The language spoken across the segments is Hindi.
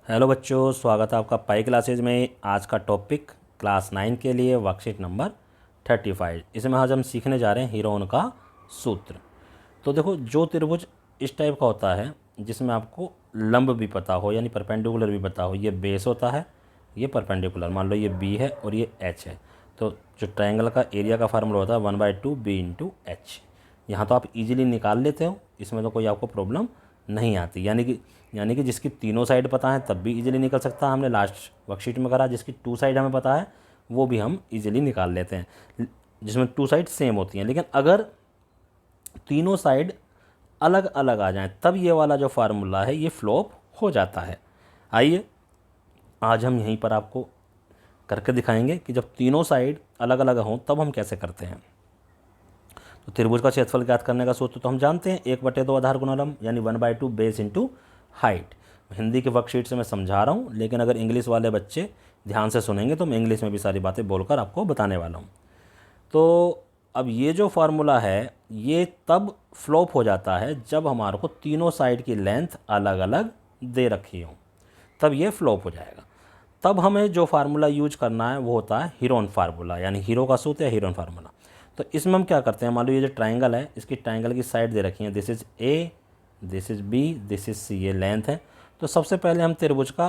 हेलो बच्चों, स्वागत है आपका पाई क्लासेज में। आज का टॉपिक क्लास 9 के लिए वर्कशीट नंबर 35। इसमें आज हम सीखने जा रहे हैं हीरोन का सूत्र। तो देखो, जो त्रिभुज इस टाइप का होता है जिसमें आपको लंब भी पता हो यानी परपेंडिकुलर भी पता हो, ये बेस होता है, ये परपेंडिकुलर, मान लो ये बी है और ये एच है। तो जो ट्रायंगल का एरिया का फार्मूला होता है 1/2 b/h। यहाँ तो आप इजीली निकाल लेते हो, इसमें तो कोई आपको प्रॉब्लम नहीं आती। यानी कि जिसकी तीनों साइड पता है तब भी इजीली निकल सकता है। हमने लास्ट वर्कशीट में करा, जिसकी 2 साइड हमें पता है वो भी हम इजीली निकाल लेते हैं, जिसमें 2 साइड सेम होती हैं। लेकिन अगर तीनों साइड अलग अलग आ जाएं तब ये वाला जो फार्मूला है ये फ्लॉप हो जाता है। आइए आज हम यहीं पर आपको करके दिखाएंगे कि जब तीनों साइड अलग अलग हों तब हम कैसे करते हैं। तो त्रिभुज का क्षेत्रफल ज्ञात करने का सूत्र तो हम जानते हैं, 1/2 आधार गुना लंब यानी 1/2 बेस इंटू हाइट। हिंदी के वर्कशीट से मैं समझा रहा हूँ, लेकिन अगर इंग्लिश वाले बच्चे ध्यान से सुनेंगे तो मैं इंग्लिश में भी सारी बातें बोलकर आपको बताने वाला हूँ। तो अब ये जो फार्मूला है ये तब फ्लॉप हो जाता है जब हमारे को तीनों साइड की लेंथ अलग अलग दे रखी हो, तब ये फ्लॉप हो जाएगा। तब हमें जो फार्मूला यूज करना है वो होता है हीरोन फार्मूला, यानी हीरो का सूत्र या हीरोन फार्मूला। तो इसमें हम क्या करते हैं, मान लो ये जो ट्राइंगल है इसकी ट्राइंगल की साइड दे रखी है, this is A, this is B, this is C, ये लेंथ है। तो सबसे पहले हम त्रिभुज का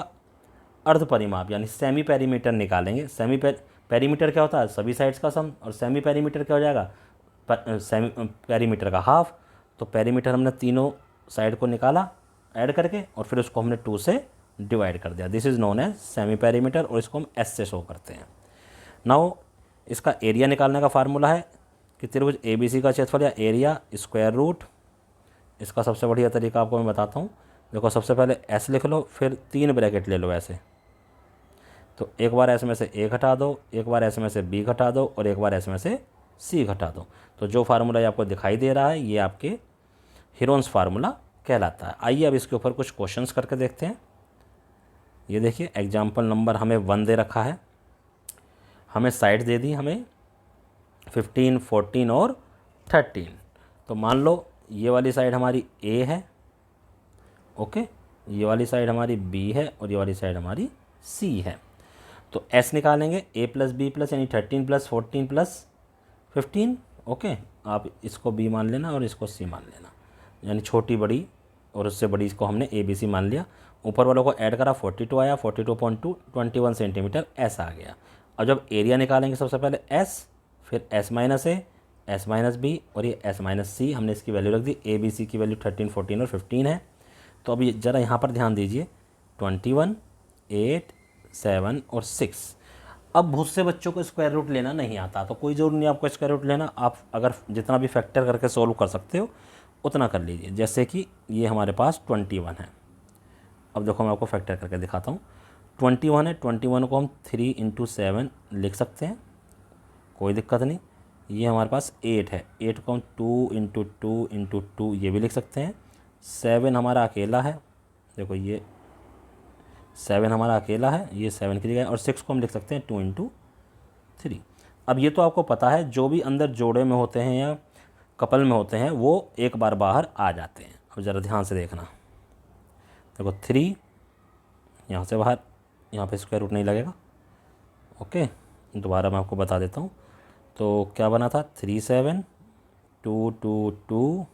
अर्ध परिमाप यानी सेमी पेरीमीटर निकालेंगे। पेरीमीटर क्या होता है, सभी साइड्स का सम, और सेमी पेरीमीटर क्या हो जाएगा, सेमी पेरीमीटर का हाफ। तो पेरीमीटर हमने तीनों साइड को निकाला ऐड करके और फिर उसको हमने 2 से डिवाइड कर दिया। This is known as semi perimeter, और इसको हम एस से शो करते हैं। नाउ इसका एरिया निकालने का फार्मूला है कि त्रिभुज ए बी सी का क्षेत्रफल या एरिया स्क्वायर रूट। इसका सबसे बढ़िया तरीका आपको मैं बताता हूँ। देखो, सबसे पहले एस लिख लो, फिर 3 ब्रैकेट ले लो ऐसे। तो एक बार एस में से ए घटा दो, एक बार एस में से बी घटा दो, और एक बार एस में से सी घटा दो। तो जो फार्मूला ये आपको दिखाई दे रहा है ये आपके हीरोन्स फार्मूला कहलाता है। आइए अब इसके ऊपर कुछ क्वेश्चंस करके देखते हैं। ये देखिए, एग्जाम्पल नंबर हमें 1 दे रखा है, हमें साइड दे दी, हमें 15, 14 और 13। तो मान लो ये वाली साइड हमारी ए है, ओके, ये वाली साइड हमारी बी है और ये वाली साइड हमारी सी है। तो एस निकालेंगे, ए प्लस बी प्लस यानी 13 प्लस 14 प्लस 15, ओके। आप इसको बी मान लेना और इसको सी मान लेना, यानी छोटी बड़ी और उससे बड़ी इसको हमने ए बी सी मान लिया। ऊपर वालों को ऐड करा, 42 आया, 42.2 21 सेंटीमीटर एस आ गया। अब जब एरिया निकालेंगे सबसे पहले एस, फिर एस माइनस ए, एस माइनस बी और ये एस माइनस सी, हमने इसकी वैल्यू रख दी। ए बी सी की वैल्यू 13, 14 और 15 है। तो अभी ज़रा यहाँ पर ध्यान दीजिए, 21, 8, 7 और 6। अब बहुत से बच्चों को स्क्वायर रूट लेना नहीं आता, तो कोई ज़रूरी नहीं आपको स्क्वायर रूट लेना, आप अगर जितना भी फैक्टर करके सोल्व कर सकते हो उतना कर लीजिए। जैसे कि ये हमारे पास 21 है। अब देखो मैं आपको फैक्टर करके दिखाता हूँ। 21 है, 21 को हम 3 × 7 लिख सकते हैं, कोई दिक्कत नहीं। ये हमारे पास 8 है, 8 को हम 2 × 2 ये भी लिख सकते हैं। 7 हमारा अकेला है, देखो ये 7 हमारा अकेला है, ये 7 की जगह, और 6 को हम लिख सकते हैं 2 × 3। अब ये तो आपको पता है, जो भी अंदर जोड़े में होते हैं या कपल में होते हैं वो एक बार बाहर आ जाते हैं। अब ज़रा ध्यान से देखना, देखो 3 यहाँ से बाहर, यहाँ पे स्क्वायर रूट नहीं लगेगा, ओके। दोबारा मैं आपको बता देता हूँ। तो क्या बना था, 3 7 2 2 2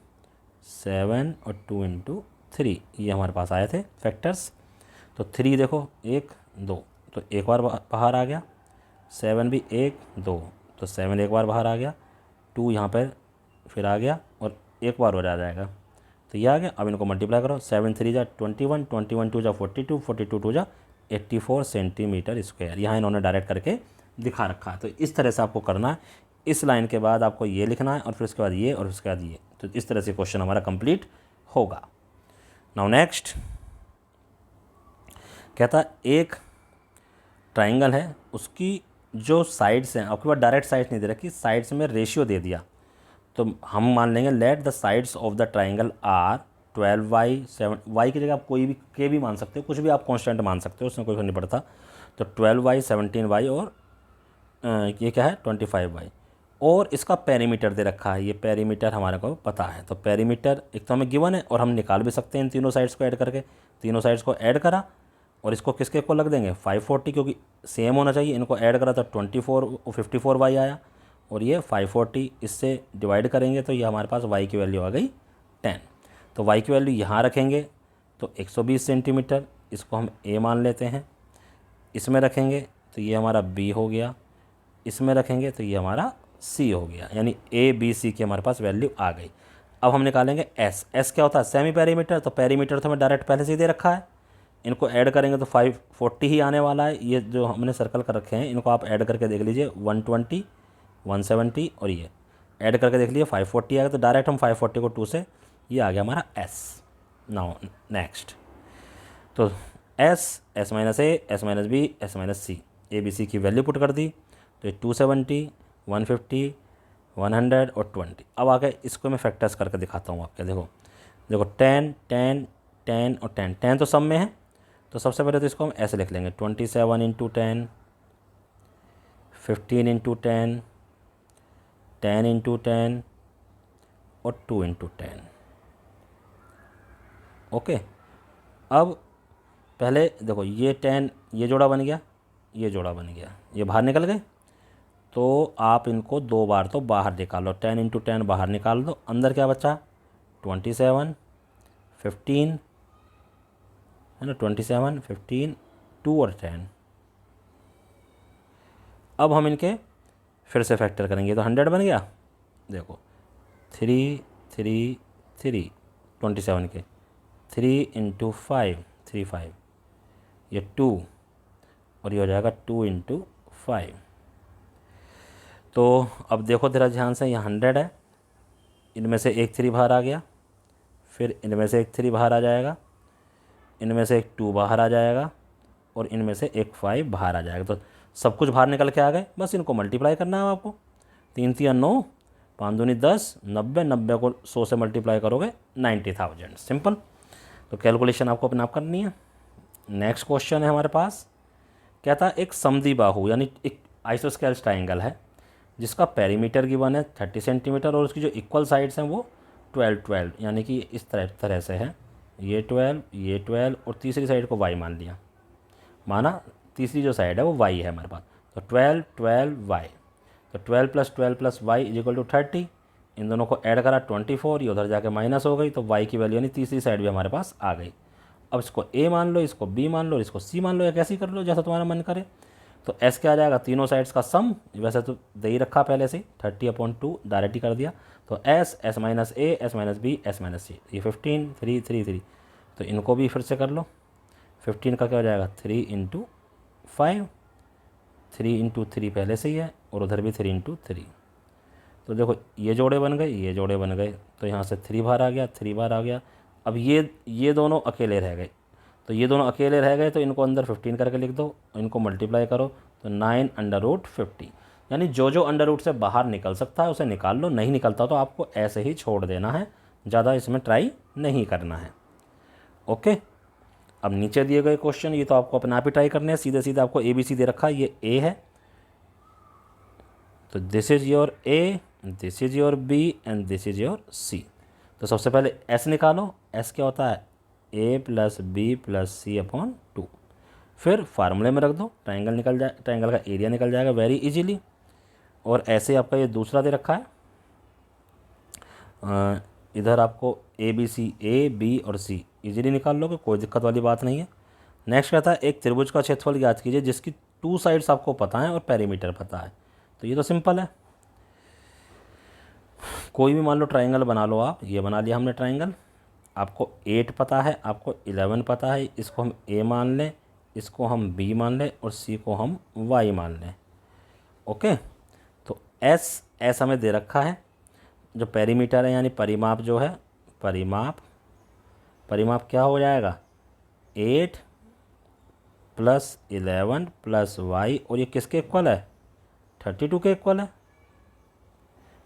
7 और 2 × 3, ये हमारे पास आए थे फैक्टर्स। तो 3 देखो 1 2, तो एक बार बाहर आ गया। 7 भी 1 2, तो 7 एक बार बाहर आ गया। 2 यहाँ पर फिर आ गया और एक बार हो जाएगा, तो ये आ गया। अब इनको मल्टीप्लाई करो, 7 3 जा 21, 21 2 जा 42, 42 2 जा 84 सेंटीमीटर स्क्वायर। यहाँ इन्होंने डायरेक्ट करके दिखा रखा है। तो इस तरह से आपको करना है। इस लाइन के बाद आपको ये लिखना है और फिर उसके बाद ये और उसके बाद ये। तो इस तरह से क्वेश्चन हमारा कंप्लीट होगा। नाउ नेक्स्ट कहता है, एक ट्राइंगल है, उसकी जो साइड्स हैं, आपके पास डायरेक्ट साइड्स नहीं दे रखी, साइड्स में रेशियो दे दिया। तो हम मान लेंगे let the sides of the triangle are 12y 7, y की जगह आप कोई भी के भी मान सकते हो, कुछ भी आप कांस्टेंट मान सकते हो, उसमें कोई फर्क नहीं पड़ता। तो 12y 17y और ये क्या है 25y, और इसका पेरीमीटर दे रखा है। ये पेरीमीटर हमारे को पता है, तो पेरीमीटर एक तो हमें गिवन है और हम निकाल भी सकते हैं इन तीनों साइड्स को ऐड करके। तीनों साइड्स को ऐड करा और इसको किसके इक्वल लग देंगे 540, क्योंकि सेम होना चाहिए। इनको ऐड करा तो 24 54y आया, और ये 540 इससे डिवाइड करेंगे तो ये हमारे पास y की वैल्यू आ गई 10। तो y की वैल्यू यहाँ रखेंगे तो 120 सेंटीमीटर, इसको हम a मान लेते हैं। इसमें रखेंगे तो ये हमारा b हो गया, इसमें रखेंगे तो ये हमारा c हो गया, यानी a b c की हमारे पास वैल्यू आ गई। अब हम निकालेंगे s क्या होता है सेमी पेरीमीटर, तो पेरीमीटर तो हमें डायरेक्ट पहले से ही दे रखा है। इनको ऐड करेंगे तो 540 ही आने वाला है। ये जो हमने सर्कल कर रखे हैं इनको आप ऐड करके देख लीजिए, 120 170 और ये ऐड करके देख लीजिए 540 आएगा। तो डायरेक्ट हम 540 को 2 से, ये आ गया हमारा s। नाउ नेक्स्ट, तो s minus a, s minus b, s minus c, a b c की वैल्यू पुट कर दी। तो ये 270 150 100 और 20। अब आगे इसको मैं फैक्टर्स करके दिखाता हूँ आपके। देखो देखो 10 10 10 और 10 10 तो सब में है, तो सबसे पहले तो इसको हम ऐसे लिख लेंगे 27 इंटू 10, 15 इंटू 10, 10 इंटू 10 और 2 इंटू 10। ओके, अब पहले देखो ये 10, ये जोड़ा बन गया, ये जोड़ा बन गया, ये बाहर निकल गए। तो आप इनको 2 बार तो बाहर निकालो, 10 इंटू 10 बाहर निकाल दो, अंदर क्या बचा 27 15 है ना, 27 15 2 और 10। अब हम इनके फिर से फैक्टर करेंगे तो 100 बन गया। देखो 3 3 3 27 के 3 इंटू 5 3 5, ये 2 और ये हो जाएगा 2 इंटू 5। तो अब देखो तेरा ध्यान से, यहाँ 100 है, इनमें से एक 3 बाहर आ गया, फिर इनमें से एक 3 बाहर आ जाएगा, इनमें से एक 2 बाहर आ जाएगा और इनमें से एक 5 बाहर आ जाएगा। तो सब कुछ बाहर निकल के आ गए, बस इनको मल्टीप्लाई करना है आपको। 3 3 9, 5 दूनी 10, 90 90 को 100 से मल्टीप्लाई करोगे 90,000, सिंपल। तो कैलकुलेशन आपको अपने आप करनी है। नेक्स्ट क्वेश्चन है हमारे पास, कहता है एक समद्वि बाहु यानी एक आइसोस्केल्स ट्राइंगल है जिसका पेरीमीटर गिवन है 30 सेंटीमीटर और उसकी जो इक्वल साइड्स हैं वो 12 12, यानी कि इस तरह से है, ये 12 और तीसरी साइड को y मान लिया, माना तीसरी जो साइड है वो y है हमारे पास। तो 12 12 y, तो 12 plus y is equal to 30। इन दोनों को ऐड करा 24, ये उधर जाके माइनस हो गई, तो y की वैल्यू यानी तीसरी साइड भी हमारे पास आ गई। अब इसको a मान लो, इसको b मान लो, इसको c मान लो, या कैसे ही कर लो जैसा तुम्हारा मन करे। तो s क्या आ जाएगा, तीनों साइड्स का सम, वैसे तो दे ही रखा पहले से 30/2 डायरेक्ट ही कर दिया। तो s minus a, s minus b, s minus c, ये 15 3 3 3। तो इनको भी फिर से कर लो, 15 का क्या हो जाएगा 3 इंटू 5, 3 इंटू 3 पहले से ही है और उधर भी 3 इंटू 3। तो देखो ये जोड़े बन गए, ये जोड़े बन गए, तो यहाँ से 3 बाहर आ गया, 3 बाहर आ गया। अब ये दोनों अकेले रह गए, तो ये दोनों अकेले रह गए, तो इनको अंदर 15 करके लिख दो, इनको मल्टीप्लाई करो तो 9/50, यानी जो जो अंडर रूट से बाहर निकल सकता है उसे निकाल लो, नहीं निकलता तो आपको ऐसे ही छोड़ देना है, ज़्यादा इसमें ट्राई नहीं करना है। ओके, अब नीचे दिए गए क्वेश्चन ये तो आपको अपने आप ही ट्राई करने हैं, सीधे सीधे आपको ABC दे रखा है, ये A है, तो this is your A, this is your B and this is your C। तो सबसे पहले S निकालो, S क्या होता है A plus B plus C/2। फिर फार्मूले में रख दो, ट्राइंगल निकल जाए, ट्राइंगल का एरिया निकल जाएगा वेरी इजीली। और ऐसे आपका ये दूसरा दे रखा है, इधर आपको A B और C इजीली निकाल लोगे, कोई दिक्कत वाली बात नहीं है। नेक्स्ट कहता है एक त्रिभुज का क्षेत्रफल ज्ञात कीजिए जिसकी 2 साइड्स आपको पता है और पेरीमीटर पता है। तो ये तो सिंपल है, कोई भी मान लो ट्राइंगल बना लो आप। ये बना लिया हमने ट्राइंगल, आपको 8 पता है, आपको 11 पता है, इसको हम A मान लें, इसको हम B मान लें और C को हम Y मान लें। ओके, तो S हमें दे रखा है, जो पेरीमीटर है यानी परिमाप जो है, परिमाप क्या हो जाएगा 8 प्लस 11 प्लस y, और ये किसके इक्वल है 32 के इक्वल है।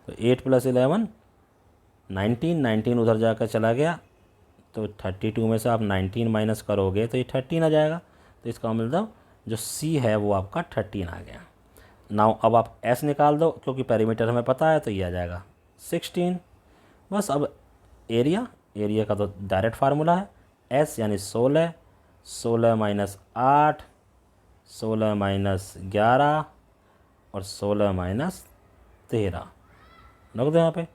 तो 8 प्लस 11 19 उधर जाकर चला गया, तो 32 में से आप 19 माइनस करोगे तो ये 13 आ जाएगा। तो इसका मतलब जो C है वो आपका 13 आ गया। नाउ अब आप S निकाल दो, क्योंकि पेरीमीटर हमें पता है, तो ये आ जाएगा 16। बस अब एरिया का तो डायरेक्ट फार्मूला है, S यानी 16, 16 माइनस 8, 16 माइनस 11 और 16 माइनस 13 रख दो यहाँ पे।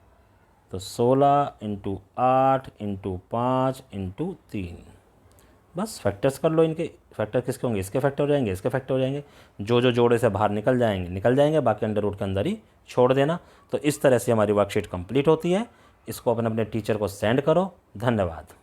तो 16 इंटू 8 इंटू 5 इंटू 3, बस फैक्टर्स कर लो इनके। फैक्टर किसके होंगे? इसके फैक्टर हो जाएंगे, इसके फैक्टर हो जाएंगे। जो जो जोड़े से बाहर निकल जाएंगे, बाकी अंडर रूट के अंदर ही छोड़ देना। तो इस तरह से हमारी वर्कशीट कंप्लीट होती है। इसको अपने टीचर को सेंड करो। धन्यवाद।